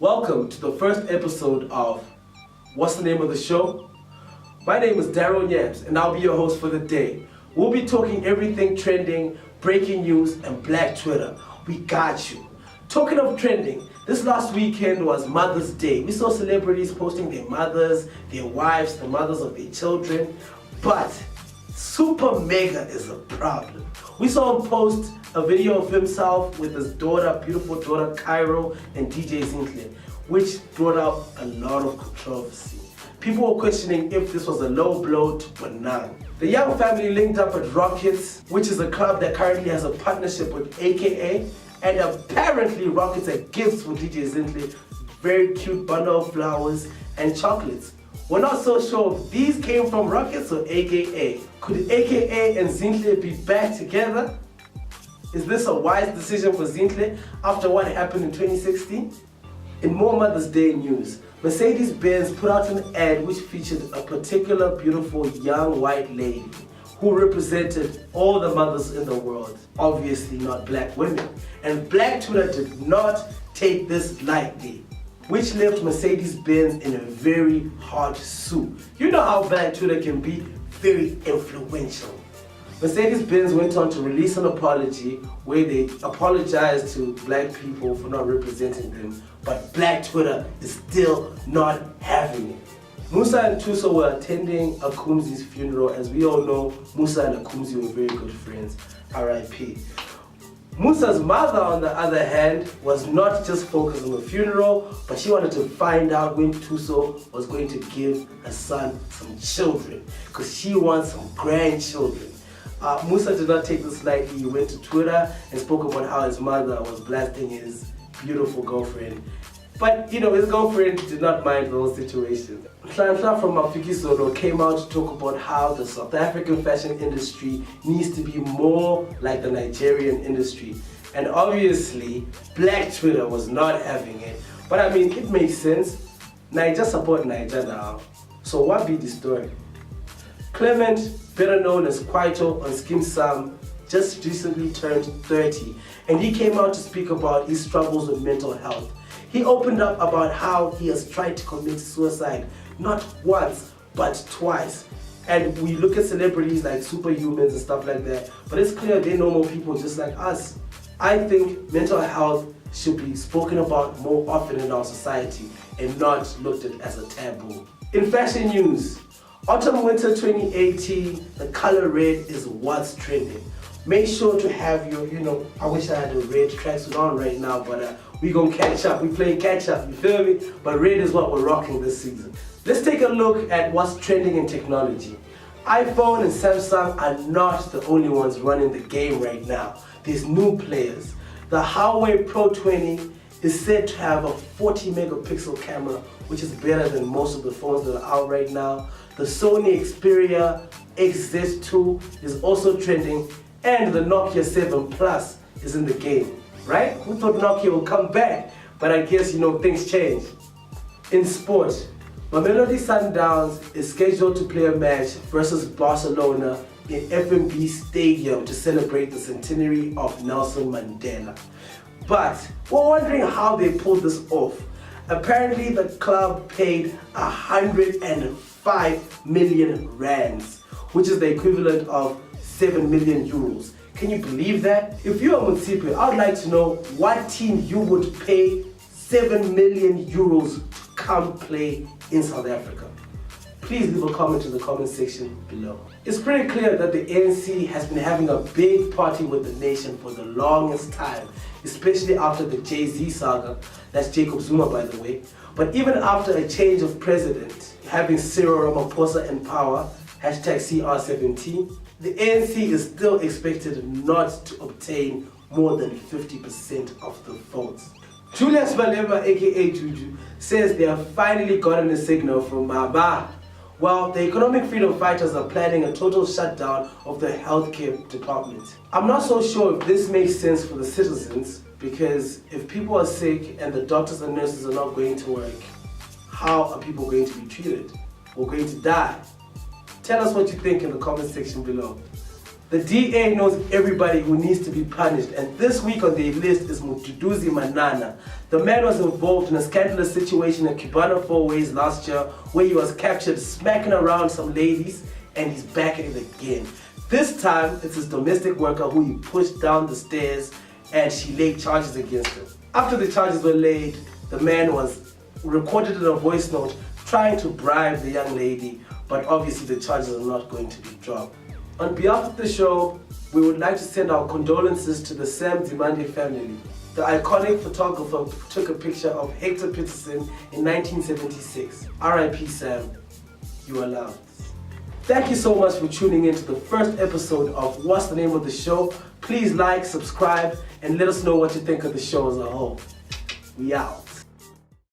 Welcome to the first episode of What's the Name of the Show? My name is Daryl Yams and I'll be your host for the day. We'll be talking everything trending, breaking news, and Black Twitter. We got you. Talking of trending, this last weekend was Mother's Day. We saw celebrities posting their mothers, their wives, the mothers of their children, but Super Mega is a problem. We saw him post a video of himself with his daughter, beautiful daughter Cairo, and DJ Zinhle, which brought out a lot of controversy. People were questioning if this was a low blow to Bonang. The young family linked up at Rockets, which is a club that currently has a partnership with AKA, and apparently Rockets had gifts for DJ Zinhle, very cute bundle of flowers and chocolates. We're not so sure if these came from Rockets or AKA. Could AKA and Zinhle be back together? Is this a wise decision for Zinhle after what happened in 2016? In more Mother's Day news, Mercedes-Benz put out an ad which featured a particular beautiful young white lady who represented all the mothers in the world, obviously not black women. And Black Twitter did not take this lightly, which left Mercedes-Benz in a very hard soup. You know how Black Twitter can be very influential. Mercedes-Benz went on to release an apology where they apologized to black people for not representing them, but Black Twitter is still not having it. Musa and Thuso were attending Akumzi's funeral. As we all know, Musa and Akumzi were very good friends, RIP. Musa's mother, on the other hand, was not just focused on the funeral, but she wanted to find out when Thuso was going to give her son some children, because she wants some grandchildren. Musa did not take this lightly. He went to Twitter and spoke about how his mother was blasting his beautiful girlfriend. But, his girlfriend did not mind the whole situation. Nhlanhla from Mafikizolo came out to talk about how the South African fashion industry needs to be more like the Nigerian industry. And obviously, Black Twitter was not having it. But it makes sense. Niger support Niger now. So what be the story? Clement, better known as Kwaito on Skim Sam, just recently turned 30, and he came out to speak about his struggles with mental health. He opened up about how he has tried to commit suicide, not once, but twice. And we look at celebrities like superhumans and stuff like that, but it's clear they're normal people just like us. I think mental health should be spoken about more often in our society and not looked at as a taboo. In fashion news, Autumn-Winter 2018, the color red is what's trending. Make sure to have your, I wish I had a red tracksuit on right now, but we gonna catch up. We playing catch up, you feel me? But red is what we're rocking this season. Let's take a look at what's trending in technology. iPhone and Samsung are not the only ones running the game right now. There's new players. The Huawei Pro 20 is said to have a 40 megapixel camera, which is better than most of the phones that are out right now. The Sony Xperia XZ2 is also trending, and the Nokia 7 Plus is in the game, right? Who thought Nokia would come back? But I guess, things change. In sport, Mamelodi Sundowns is scheduled to play a match versus Barcelona in FNB Stadium to celebrate the centenary of Nelson Mandela. But we're wondering how they pulled this off. Apparently the club paid 105 million rands, which is the equivalent of 7 million euros. Can you believe that? If you are Motsepe, I would like to know what team you would pay 7 million euros to come play in South Africa. Please leave a comment in the comment section below. It's pretty clear that the ANC has been having a big party with the nation for the longest time, especially after the Jay-Z saga. That's Jacob Zuma, by the way. But even after a change of president, having Cyril Ramaphosa in power, #CR17, the ANC is still expected not to obtain more than 50% of the votes. Julius Malema, aka Juju, says they have finally gotten a signal from Baba. Well, the economic freedom fighters are planning a total shutdown of the healthcare department. I'm not so sure if this makes sense for the citizens, because if people are sick and the doctors and nurses are not going to work, how are people going to be treated? We're going to die. Tell us what you think in the comment section below. The DA knows everybody who needs to be punished, and this week on the list is Mduduzi Manana. The man was involved in a scandalous situation at Cubana Four Ways last year where he was captured smacking around some ladies, and he's back at it again. This time, it's his domestic worker who he pushed down the stairs and she laid charges against him. After the charges were laid, the man was recorded in a voice note trying to bribe the young lady, but obviously the charges are not going to be dropped. On behalf of the show, we would like to send our condolences to the Sam Dimande family. The iconic photographer who took a picture of Hector Peterson in 1976. R.I.P. Sam, you are loved. Thank you so much for tuning in to the first episode of What's the Name of the Show. Please like, subscribe, and let us know what you think of the show as a whole. We out.